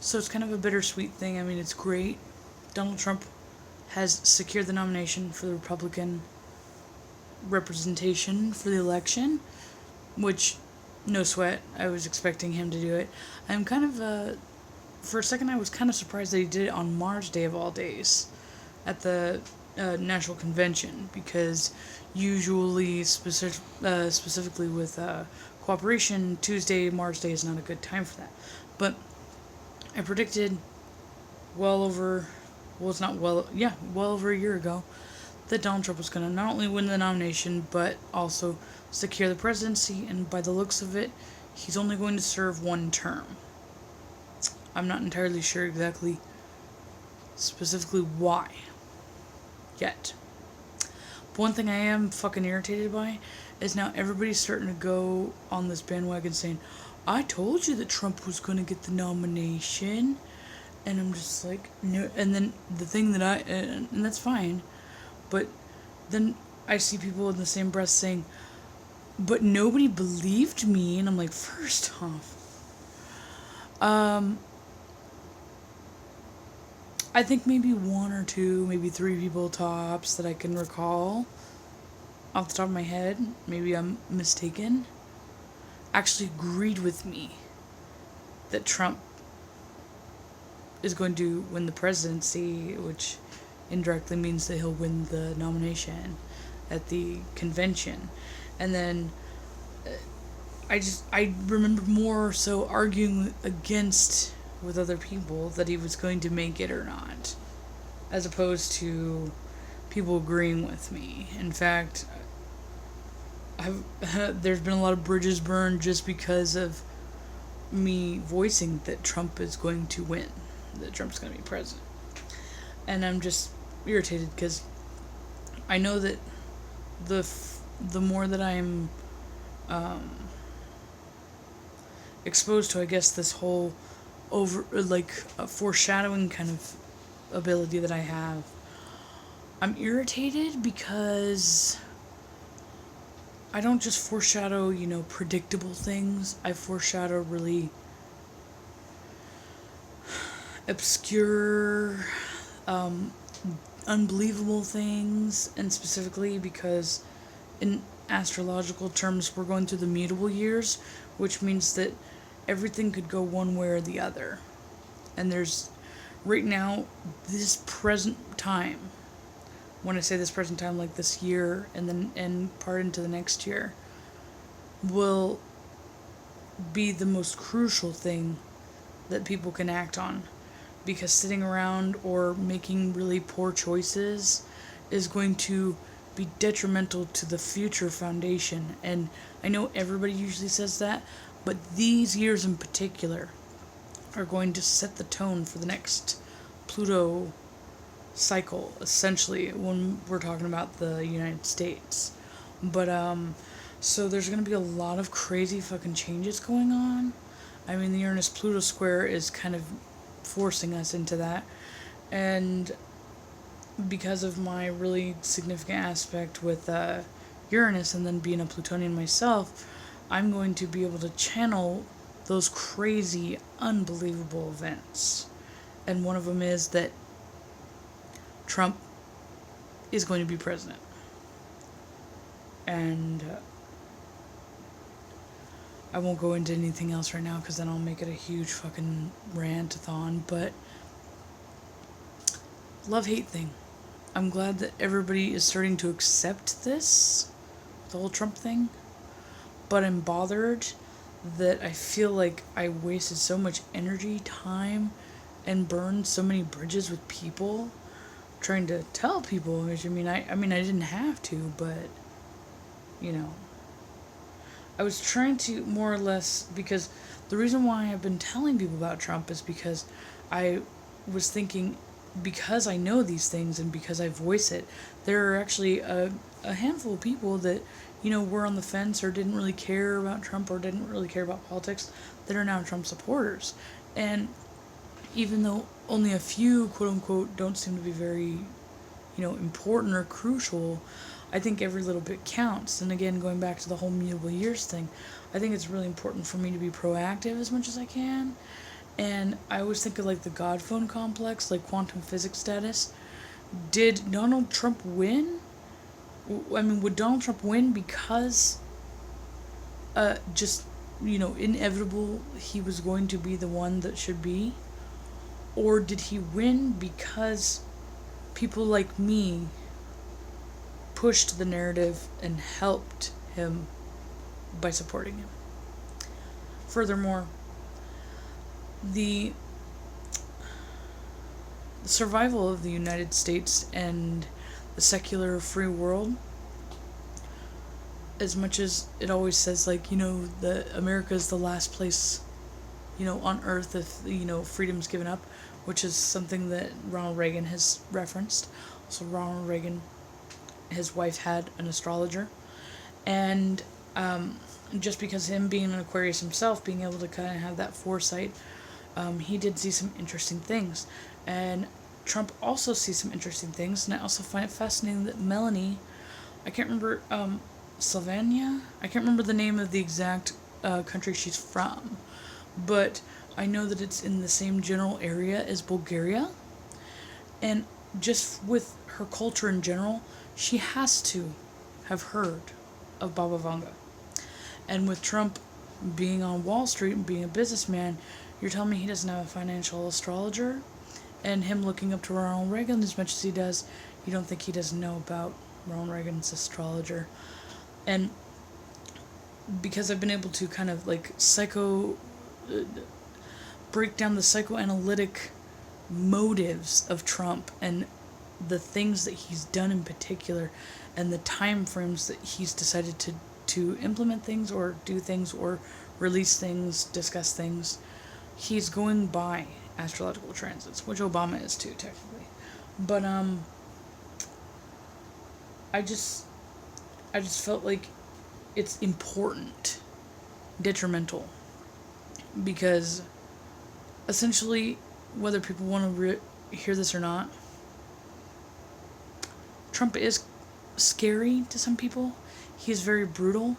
So it's kind of a bittersweet thing. I mean, it's great. Donald Trump has secured the nomination for the Republican representation for the election, which, no sweat, I was expecting him to do it. I'm kind of, for a second, I was kind of surprised that he did it on Mars Day of all days at the National Convention, because usually, specifically with cooperation, Tuesday, Mars Day is not a good time for that. But I predicted well over, well, it's not well, yeah, well over a year ago, that Donald Trump was going to not only win the nomination, but also secure the presidency, and by the looks of it, he's only going to serve one term. I'm not entirely sure exactly, specifically why, yet. But one thing I am fucking irritated by is now everybody's starting to go on this bandwagon saying, I told you that Trump was going to get the nomination. And I'm just like, no. And then the thing that and that's fine, but then I see people in the same breath saying, but nobody believed me. And I'm like, first off, I think maybe one or two, maybe three people tops that I can recall off the top of my head, maybe I'm mistaken, actually agreed with me that Trump is going to win the presidency, which indirectly means that he'll win the nomination at the convention. And then I remember more so arguing against with other people that he was going to make it or not, as opposed to people agreeing with me. In fact, there's been a lot of bridges burned just because of me voicing that Trump is going to win, that Trump's going to be president. And I'm just irritated because I know that the more that I'm exposed to, I guess, this whole foreshadowing kind of ability that I have, I'm irritated because I don't just foreshadow, predictable things. I foreshadow really obscure, unbelievable things, and specifically because in astrological terms we're going through the mutable years, which means that everything could go one way or the other. And there's, right now, this present time, when I say this present time, like this year and part into the next year, will be the most crucial thing that people can act on. Because sitting around or making really poor choices is going to be detrimental to the future foundation. And I know everybody usually says that, but these years in particular are going to set the tone for the next Pluto cycle, essentially, when we're talking about the United States. But, so there's going to be a lot of crazy fucking changes going on. I mean, the Uranus-Pluto square is kind of forcing us into that. And because of my really significant aspect with Uranus and then being a Plutonian myself, I'm going to be able to channel those crazy, unbelievable events. And one of them is that Trump is going to be president. And I won't go into anything else right now because then I'll make it a huge fucking rant-a-thon, but love-hate thing. I'm glad that everybody is starting to accept this, the whole Trump thing, but I'm bothered that I feel like I wasted so much energy, time, and burned so many bridges with people trying to tell people, which I didn't have to, but I was trying to more or less, because the reason why I've been telling people about Trump is because I was thinking, because I know these things and because I voice it, there are actually a handful of people that, were on the fence or didn't really care about Trump or didn't really care about politics that are now Trump supporters. And even though only a few, quote unquote, don't seem to be very, important or crucial, I think every little bit counts. And again, going back to the whole mutable years thing, I think it's really important for me to be proactive as much as I can And I always think of like the God phone complex, like quantum physics status. Did Donald Trump win? I mean, would Donald Trump win because just, inevitable he was going to be the one that should be? Or did he win because people like me pushed the narrative and helped him by supporting him? Furthermore, the survival of the United States and the secular free world, as much as it always says, like, that America is the last place, on earth if, freedom's given up, which is something that Ronald Reagan has referenced. So Ronald Reagan, his wife had an astrologer, and just because him being an Aquarius himself, being able to kind of have that foresight, he did see some interesting things. And Trump also sees some interesting things, and I also find it fascinating that Melanie, I can't remember, Slovenia? I can't remember the name of the exact country she's from, but I know that it's in the same general area as Bulgaria, and just with her culture in general, she has to have heard of Baba Vanga. And with Trump being on Wall Street and being a businessman, you're telling me he doesn't have a financial astrologer? And him looking up to Ronald Reagan as much as he does, you don't think he doesn't know about Ronald Reagan's astrologer? And because I've been able to kind of like break down the psychoanalytic motives of Trump and the things that he's done in particular, and the time frames that he's decided to implement things or do things or release things, discuss things, he's going by astrological transits, which Obama is too, technically. But I just felt like it's important, detrimental, because essentially, whether people want to hear this or not, Trump is scary to some people. He's very brutal.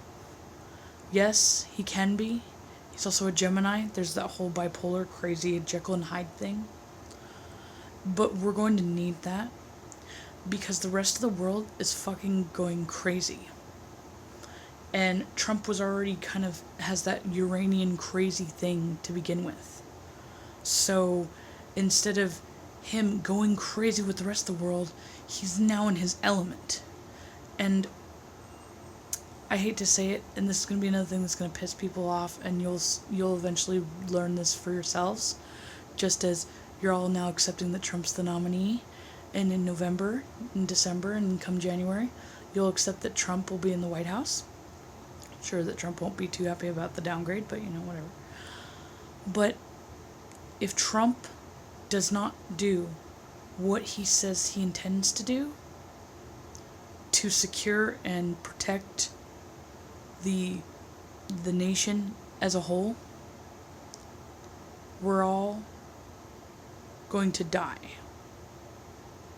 Yes, he can be. He's also a Gemini. There's that whole bipolar, crazy Jekyll and Hyde thing. But we're going to need that because the rest of the world is fucking going crazy. And Trump was already kind of has that Uranian crazy thing to begin with. So instead of him going crazy with the rest of the world, he's now in his element. And I hate to say it, and this is going to be another thing that's going to piss people off, and you'll eventually learn this for yourselves, just as you're all now accepting that Trump's the nominee, and in November, in December, and come January, you'll accept that Trump will be in the White House. I'm sure that Trump won't be too happy about the downgrade, but whatever. But if Trump does not do what he says he intends to do to secure and protect the nation as a whole, we're all going to die.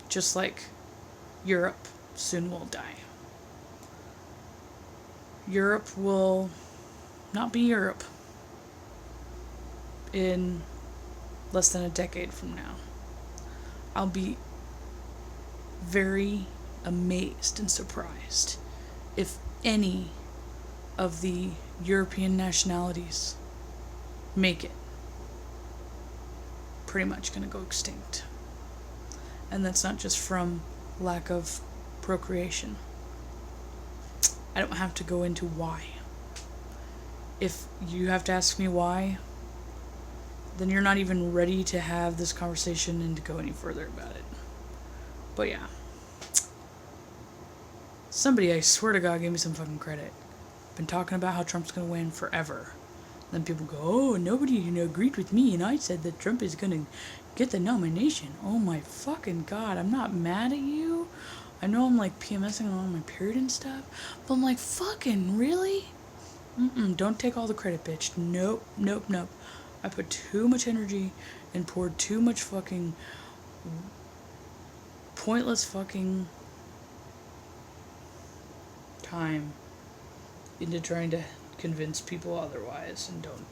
Just like Europe soon will die. Europe will not be Europe in less than a decade from now. I'll be very amazed and surprised if any of the European nationalities make it. Pretty much gonna go extinct. And that's not just from lack of procreation. I don't have to go into why. If you have to ask me why, then you're not even ready to have this conversation and to go any further about it. But yeah. Somebody, I swear to God, gave me some fucking credit. Been talking about how Trump's gonna win forever. Then people go, oh, nobody agreed with me, and I said that Trump is gonna get the nomination. Oh my fucking God, I'm not mad at you. I know I'm like PMSing on my period and stuff, but I'm like, fucking really? Don't take all the credit, bitch. Nope. I put too much energy and poured too much fucking pointless fucking time into trying to convince people otherwise, and don't.